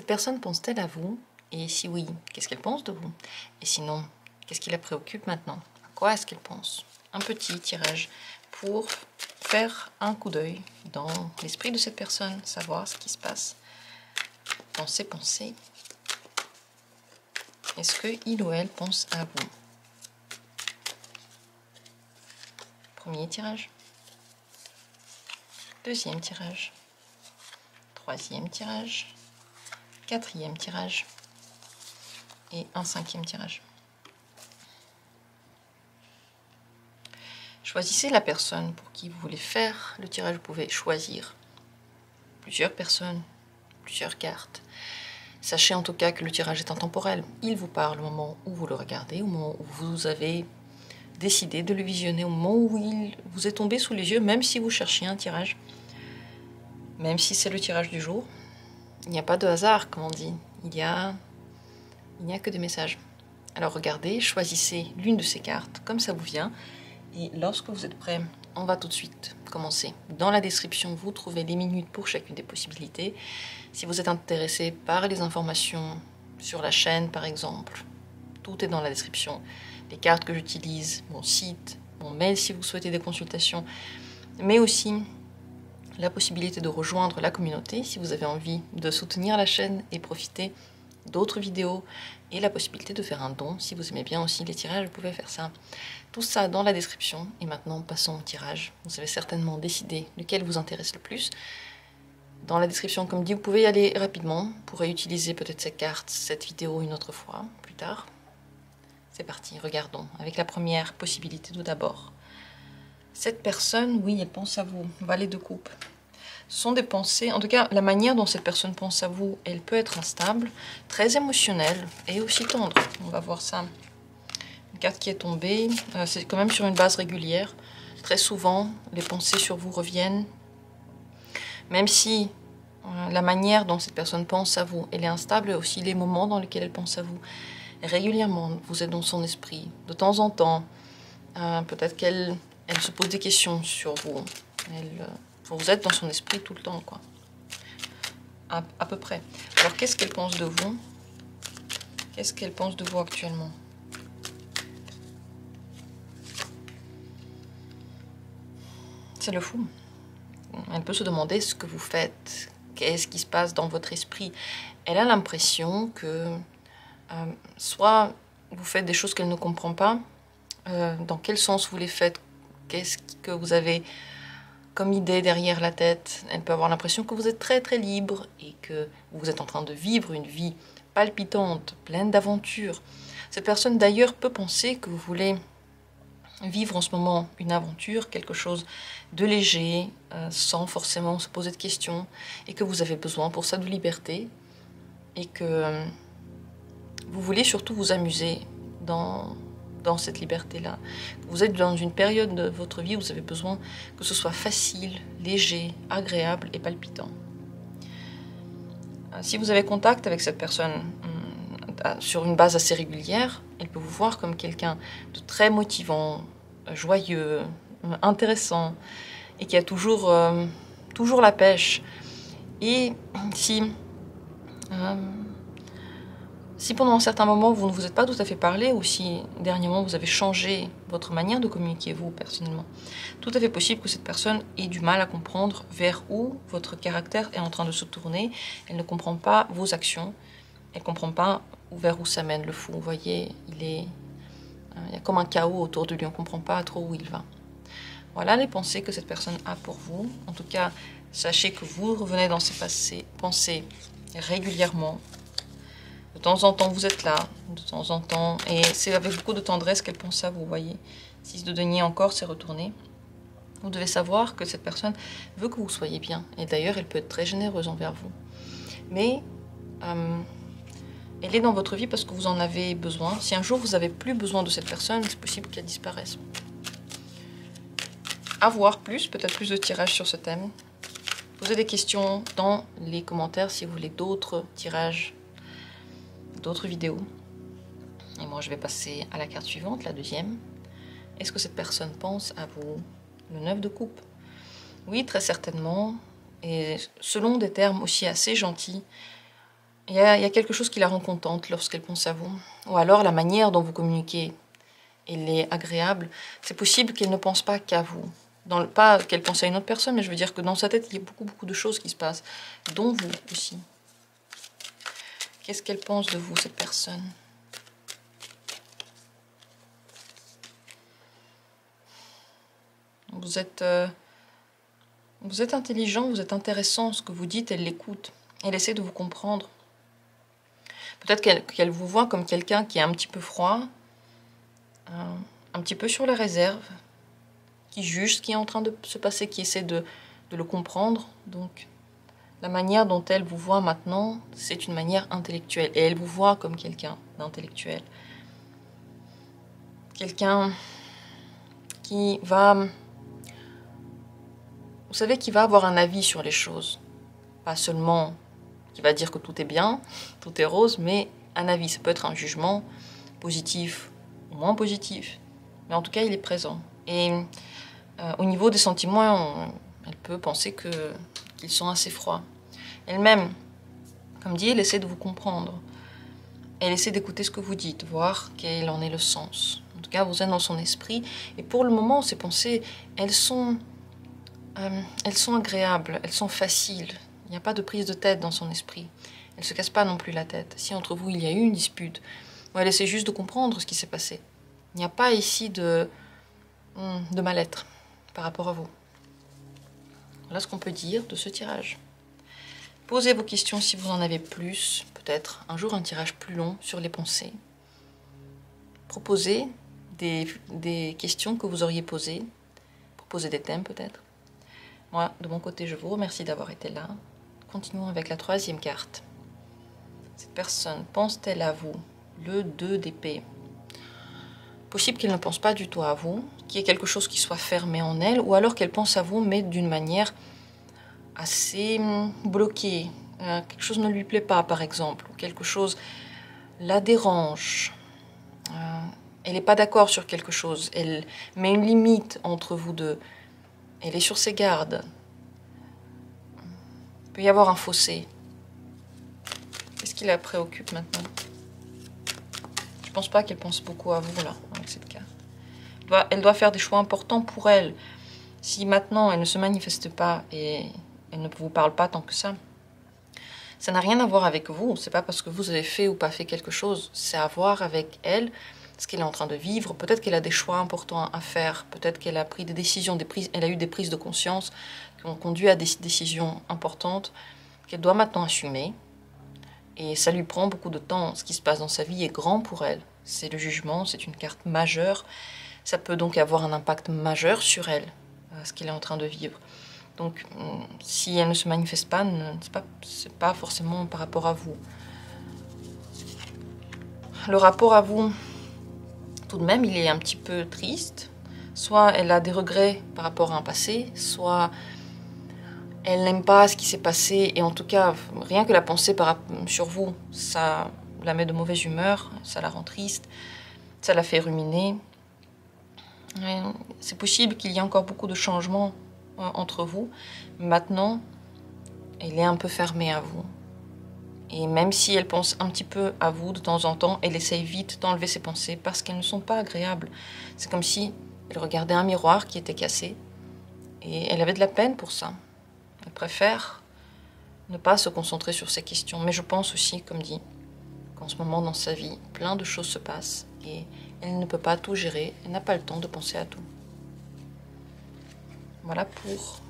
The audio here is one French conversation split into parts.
Cette personne pense-t-elle à vous? Et si oui, qu'est-ce qu'elle pense de vous? Et sinon, qu'est-ce qui la préoccupe maintenant? À quoi est-ce qu'elle pense? Un petit tirage pour faire un coup d'œil dans l'esprit de cette personne, savoir ce qui se passe dans ses pensées. Est-ce que il ou elle pense à vous? Premier tirage. Deuxième tirage. Troisième tirage. Quatrième tirage. Et un cinquième tirage. Choisissez la personne pour qui vous voulez faire le tirage. Vous pouvez choisir plusieurs personnes, plusieurs cartes. Sachez en tout cas que le tirage est intemporel. Il vous parle au moment où vous le regardez, au moment où vous avez décidé de le visionner, au moment où il vous est tombé sous les yeux, même si vous cherchiez un tirage, même si c'est le tirage du jour. Il n'y a pas de hasard, comme on dit. Il n'y a que des messages. Alors regardez, choisissez l'une de ces cartes comme ça vous vient. Et lorsque vous êtes prêt, on va tout de suite commencer. Dans la description, vous trouvez les minutes pour chacune des possibilités. Si vous êtes intéressé par les informations sur la chaîne, par exemple, tout est dans la description. Les cartes que j'utilise, mon site, mon mail si vous souhaitez des consultations, mais aussi la possibilité de rejoindre la communauté si vous avez envie de soutenir la chaîne et profiter d'autres vidéos, et la possibilité de faire un don. Si vous aimez bien aussi les tirages, vous pouvez faire ça. Tout ça dans la description. Et maintenant, passons au tirage. Vous avez certainement décidé lequel vous intéresse le plus. Dans la description, comme dit, vous pouvez y aller rapidement. Vous pourrez utiliser peut-être cette carte, cette vidéo une autre fois, plus tard. C'est parti, regardons. Avec la première possibilité tout d'abord. Cette personne, oui, elle pense à vous. Valet de coupe. Ce sont des pensées, en tout cas, la manière dont cette personne pense à vous, elle peut être instable, très émotionnelle et aussi tendre. On va voir ça. Une carte qui est tombée, c'est quand même sur une base régulière. Très souvent, les pensées sur vous reviennent. Même si la manière dont cette personne pense à vous, elle est instable, aussi les moments dans lesquels elle pense à vous. Régulièrement, vous êtes dans son esprit. De temps en temps, peut-être qu'elle se pose des questions sur vous. Vous êtes dans son esprit tout le temps, quoi. À peu près. Alors, qu'est-ce qu'elle pense de vous? Qu'est-ce qu'elle pense de vous actuellement? C'est le fou. Elle peut se demander ce que vous faites. Qu'est-ce qui se passe dans votre esprit? Elle a l'impression que soit vous faites des choses qu'elle ne comprend pas, dans quel sens vous les faites, qu'est-ce que vous avez comme idée derrière la tête. Elle peut avoir l'impression que vous êtes très très libre et que vous êtes en train de vivre une vie palpitante, pleine d'aventures. Cette personne d'ailleurs peut penser que vous voulez vivre en ce moment une aventure, quelque chose de léger, sans forcément se poser de questions, et que vous avez besoin pour ça de liberté, et que vous voulez surtout vous amuser dans cette liberté-là. Vous êtes dans une période de votre vie où vous avez besoin que ce soit facile, léger, agréable et palpitant. Si vous avez contact avec cette personne sur une base assez régulière, elle peut vous voir comme quelqu'un de très motivant, joyeux, intéressant, et qui a toujours la pêche. Et si pendant un certain moment vous ne vous êtes pas tout à fait parlé, ou si dernièrement vous avez changé votre manière de communiquer vous personnellement, tout à fait possible que cette personne ait du mal à comprendre vers où votre caractère est en train de se tourner. Elle ne comprend pas vos actions, elle ne comprend pas vers où ça mène. Le fou, vous voyez, il y a comme un chaos autour de lui, on ne comprend pas trop où il va. Voilà les pensées que cette personne a pour vous. En tout cas, sachez que vous revenez dans ces pensées régulièrement. De temps en temps, vous êtes là, de temps en temps, et c'est avec beaucoup de tendresse qu'elle pense à vous, voyez. 6 de denier encore, c'est retourné. Vous devez savoir que cette personne veut que vous soyez bien, et d'ailleurs, elle peut être très généreuse envers vous. Mais elle est dans votre vie parce que vous en avez besoin. Si un jour vous n'avez plus besoin de cette personne, c'est possible qu'elle disparaisse. À voir plus, peut-être plus de tirages sur ce thème. Posez des questions dans les commentaires si vous voulez d'autres tirages, d'autres vidéos. Et moi, je vais passer à la carte suivante, la deuxième. Est-ce que cette personne pense à vous? Le 9 de coupe. Oui, très certainement. Et selon des termes aussi assez gentils, il y a quelque chose qui la rend contente lorsqu'elle pense à vous. Ou alors la manière dont vous communiquez, elle est agréable. C'est possible qu'elle ne pense pas qu'à vous. Pas qu'elle pense à une autre personne, mais je veux dire que dans sa tête, il y a beaucoup de choses qui se passent, dont vous aussi. Qu'est-ce qu'elle pense de vous, cette personne? Vous êtes intelligent, vous êtes intéressant, ce que vous dites, elle l'écoute. Elle essaie de vous comprendre. Peut-être qu'elle vous voit comme quelqu'un qui est un petit peu froid, un petit peu sur la réserve, qui juge ce qui est en train de se passer, qui essaie de le comprendre. Donc, la manière dont elle vous voit maintenant, c'est une manière intellectuelle. Et elle vous voit comme quelqu'un d'intellectuel. Quelqu'un qui va... Vous savez, qui va avoir un avis sur les choses. Pas seulement qui va dire que tout est bien, tout est rose, mais un avis. Ça peut être un jugement positif ou moins positif. Mais en tout cas, il est présent. Et au niveau des sentiments, elle peut penser qu'ils sont assez froids. Elle-même, comme dit, elle essaie de vous comprendre. Elle essaie d'écouter ce que vous dites, voir quel en est le sens. En tout cas, vous êtes dans son esprit. Et pour le moment, ces pensées, elles sont agréables, elles sont faciles. Il n'y a pas de prise de tête dans son esprit. Elle ne se casse pas non plus la tête. Si entre vous, il y a eu une dispute, elle essaie juste de comprendre ce qui s'est passé. Il n'y a pas ici de mal-être par rapport à vous. Voilà ce qu'on peut dire de ce tirage. Posez vos questions si vous en avez plus. Peut-être un jour un tirage plus long sur les pensées. Proposez des questions que vous auriez posées. Proposez des thèmes peut-être. Moi, de mon côté, je vous remercie d'avoir été là. Continuons avec la troisième carte. Cette personne pense-t-elle à vous? Le 2 d'épée. Possible qu'elle ne pense pas du tout à vous, qu'il y ait quelque chose qui soit fermé en elle, ou alors qu'elle pense à vous, mais d'une manière assez bloquée. Quelque chose ne lui plaît pas, par exemple, ou quelque chose la dérange. Elle n'est pas d'accord sur quelque chose. Elle met une limite entre vous deux. Elle est sur ses gardes. Il peut y avoir un fossé. Qu'est-ce qui la préoccupe maintenant? Je pense pas qu'elle pense beaucoup à vous, là, avec cette carte. Elle doit faire des choix importants pour elle. Si maintenant, elle ne se manifeste pas et elle ne vous parle pas tant que ça n'a rien à voir avec vous. C'est pas parce que vous avez fait ou pas fait quelque chose. C'est à voir avec elle, ce qu'elle est en train de vivre. Peut-être qu'elle a des choix importants à faire. Peut-être qu'elle a pris des décisions, elle a eu des prises de conscience qui ont conduit à des décisions importantes qu'elle doit maintenant assumer. Et ça lui prend beaucoup de temps. Ce qui se passe dans sa vie est grand pour elle. C'est le jugement, c'est une carte majeure. Ça peut donc avoir un impact majeur sur elle, ce qu'elle est en train de vivre. Donc, si elle ne se manifeste pas, c'est pas forcément par rapport à vous. Le rapport à vous, tout de même, il est un petit peu triste. Soit elle a des regrets par rapport à un passé, soit elle n'aime pas ce qui s'est passé. Et en tout cas, rien que la pensée sur vous, ça la met de mauvaise humeur, ça la rend triste, ça la fait ruminer. C'est possible qu'il y ait encore beaucoup de changements entre vous. Maintenant, elle est un peu fermée à vous. Et même si elle pense un petit peu à vous de temps en temps, elle essaye vite d'enlever ses pensées parce qu'elles ne sont pas agréables. C'est comme si elle regardait un miroir qui était cassé et elle avait de la peine pour ça. Elle préfère ne pas se concentrer sur ces questions. Mais je pense aussi, comme dit, qu'en ce moment dans sa vie, plein de choses se passent et elle ne peut pas tout gérer, elle n'a pas le temps de penser à tout. Voilà pour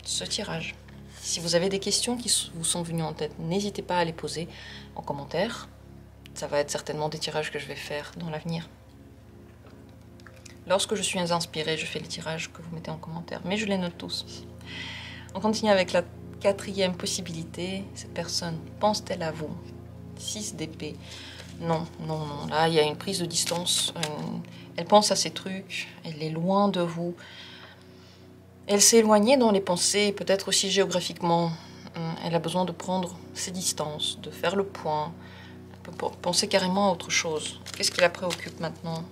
ce tirage. Si vous avez des questions qui vous sont venues en tête, n'hésitez pas à les poser en commentaire. Ça va être certainement des tirages que je vais faire dans l'avenir. Lorsque je suis inspirée, je fais les tirages que vous mettez en commentaire, mais je les note tous. On continue avec la quatrième possibilité. Cette personne pense-t-elle à vous? 6 d'épée. Non, non, non. Là, il y a une prise de distance. Elle pense à ces trucs. Elle est loin de vous. Elle s'est éloignée dans les pensées, peut-être aussi géographiquement. Elle a besoin de prendre ses distances, de faire le point. Elle peut penser carrément à autre chose. Qu'est-ce qui la préoccupe maintenant?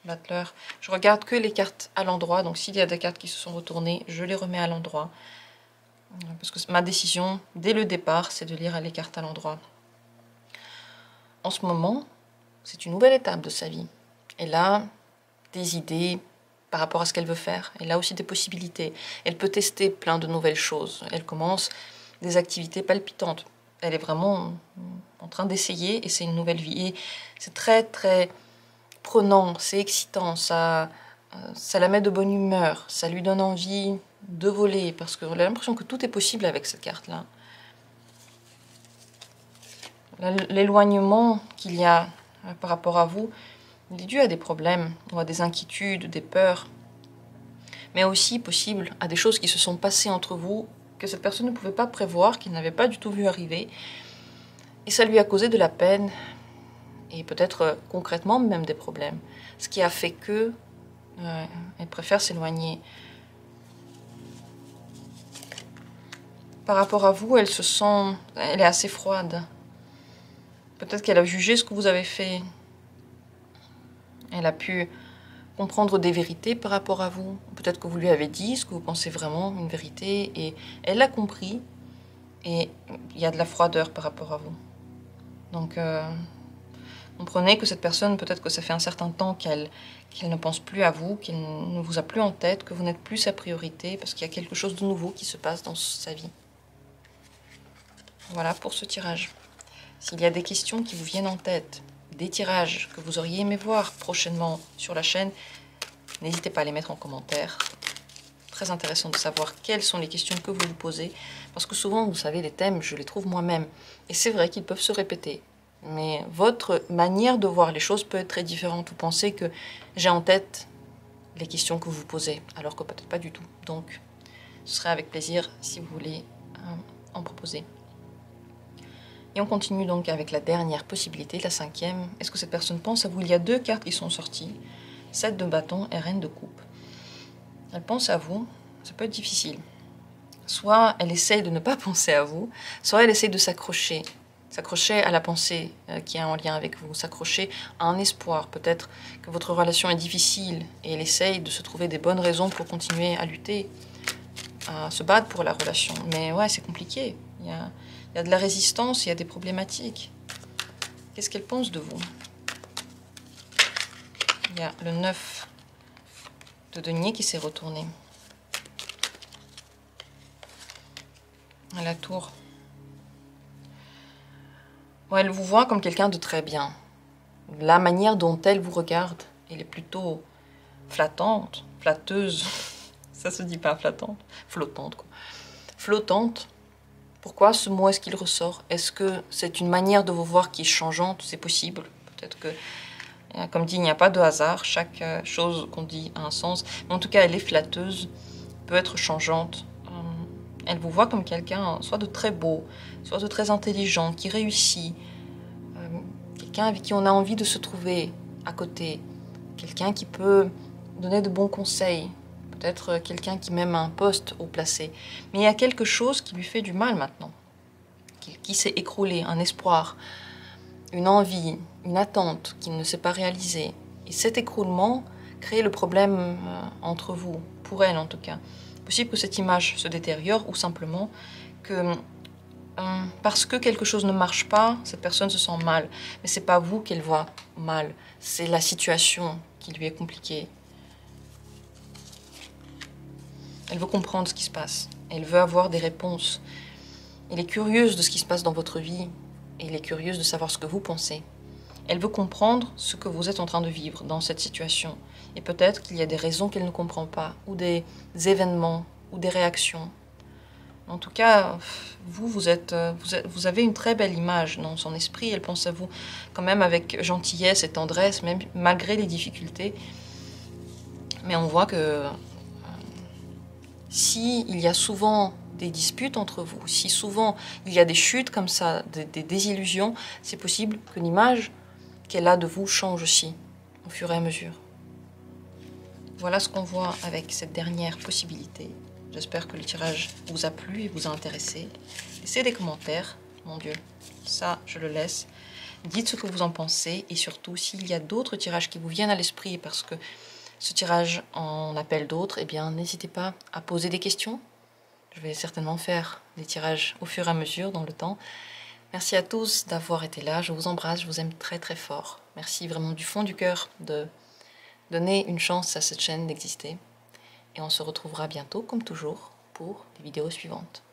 Battleur. Je regarde que les cartes à l'endroit. Donc s'il y a des cartes qui se sont retournées, je les remets à l'endroit. Parce que ma décision, dès le départ, c'est de lire les cartes à l'endroit. En ce moment, c'est une nouvelle étape de sa vie. Elle a des idées par rapport à ce qu'elle veut faire. Elle a aussi des possibilités. Elle peut tester plein de nouvelles choses. Elle commence des activités palpitantes. Elle est vraiment en train d'essayer et c'est une nouvelle vie. Et c'est très très prenant, c'est excitant, ça la met de bonne humeur, ça lui donne envie de voler parce qu'on a l'impression que tout est possible avec cette carte-là. L'éloignement qu'il y a par rapport à vous, il est dû à des problèmes, ou à des inquiétudes, des peurs, mais aussi possible à des choses qui se sont passées entre vous, que cette personne ne pouvait pas prévoir, qu'il n'avait pas du tout vu arriver, et ça lui a causé de la peine, et peut-être concrètement même des problèmes, ce qui a fait que elle préfère s'éloigner. Par rapport à vous, elle est assez froide. Peut-être qu'elle a jugé ce que vous avez fait. Elle a pu comprendre des vérités par rapport à vous. Peut-être que vous lui avez dit ce que vous pensez vraiment, une vérité, et elle l'a compris. Et il y a de la froideur par rapport à vous. Donc, comprenez que cette personne, peut-être que ça fait un certain temps qu'elle ne pense plus à vous, qu'elle ne vous a plus en tête, que vous n'êtes plus sa priorité, parce qu'il y a quelque chose de nouveau qui se passe dans sa vie. Voilà pour ce tirage. S'il y a des questions qui vous viennent en tête, des tirages que vous auriez aimé voir prochainement sur la chaîne, n'hésitez pas à les mettre en commentaire. Très intéressant de savoir quelles sont les questions que vous vous posez, parce que souvent, vous savez, les thèmes, je les trouve moi-même. Et c'est vrai qu'ils peuvent se répéter. Mais votre manière de voir les choses peut être très différente. Vous pensez que j'ai en tête les questions que vous posez, alors que peut-être pas du tout. Donc, ce serait avec plaisir si vous voulez en proposer. Et on continue donc avec la dernière possibilité, la cinquième. Est-ce que cette personne pense à vous? Il y a deux cartes qui sont sorties. 7 de bâton et reine de coupe. Elle pense à vous, ça peut être difficile. Soit elle essaye de ne pas penser à vous, soit elle essaye de s'accrocher à la pensée qui est en lien avec vous, s'accrocher à un espoir. Peut-être que votre relation est difficile et elle essaye de se trouver des bonnes raisons pour continuer à lutter, à se battre pour la relation. Mais ouais, c'est compliqué. Il y a de la résistance, il y a des problématiques. Qu'est-ce qu'elle pense de vous? Il y a le 9 de denier qui s'est retourné. À la tour. Bon, elle vous voit comme quelqu'un de très bien. La manière dont elle vous regarde, elle est plutôt flattante, flatteuse. Ça se dit pas flattante, flottante quoi. Flottante. Pourquoi ce mot est-ce qu'il ressort? Est-ce que c'est une manière de vous voir qui est changeante? C'est possible. Peut-être que, comme dit, il n'y a pas de hasard. Chaque chose qu'on dit a un sens. Mais en tout cas, elle est flatteuse, peut être changeante. Elle vous voit comme quelqu'un soit de très beau, soit de très intelligent, qui réussit. Quelqu'un avec qui on a envie de se trouver à côté. Quelqu'un qui peut donner de bons conseils. Peut-être quelqu'un qui même a un poste haut placé. Mais il y a quelque chose qui lui fait du mal maintenant. Qui s'est écroulé, un espoir, une envie, une attente qui ne s'est pas réalisée. Et cet écroulement crée le problème entre vous, pour elle en tout cas. Possible que cette image se détériore ou simplement que parce que quelque chose ne marche pas, cette personne se sent mal. Mais c'est pas vous qu'elle voit mal, c'est la situation qui lui est compliquée. Elle veut comprendre ce qui se passe. Elle veut avoir des réponses. Elle est curieuse de ce qui se passe dans votre vie. Et elle est curieuse de savoir ce que vous pensez. Elle veut comprendre ce que vous êtes en train de vivre dans cette situation. Et peut-être qu'il y a des raisons qu'elle ne comprend pas, ou des événements, ou des réactions. En tout cas, vous avez une très belle image dans son esprit. Elle pense à vous quand même avec gentillesse et tendresse, même malgré les difficultés. Mais on voit que si il y a souvent des disputes entre vous, si souvent il y a des chutes comme ça, des désillusions, c'est possible que l'image qu'elle a de vous change aussi, au fur et à mesure. Voilà ce qu'on voit avec cette dernière possibilité. J'espère que le tirage vous a plu et vous a intéressé. Laissez des commentaires, mon Dieu, ça je le laisse. Dites ce que vous en pensez et surtout s'il y a d'autres tirages qui vous viennent à l'esprit parce que ce tirage en appelle d'autres, eh bien n'hésitez pas à poser des questions. Je vais certainement faire des tirages au fur et à mesure dans le temps. Merci à tous d'avoir été là, je vous embrasse, je vous aime très très fort. Merci vraiment du fond du cœur de donner une chance à cette chaîne d'exister. Et on se retrouvera bientôt comme toujours pour les vidéos suivantes.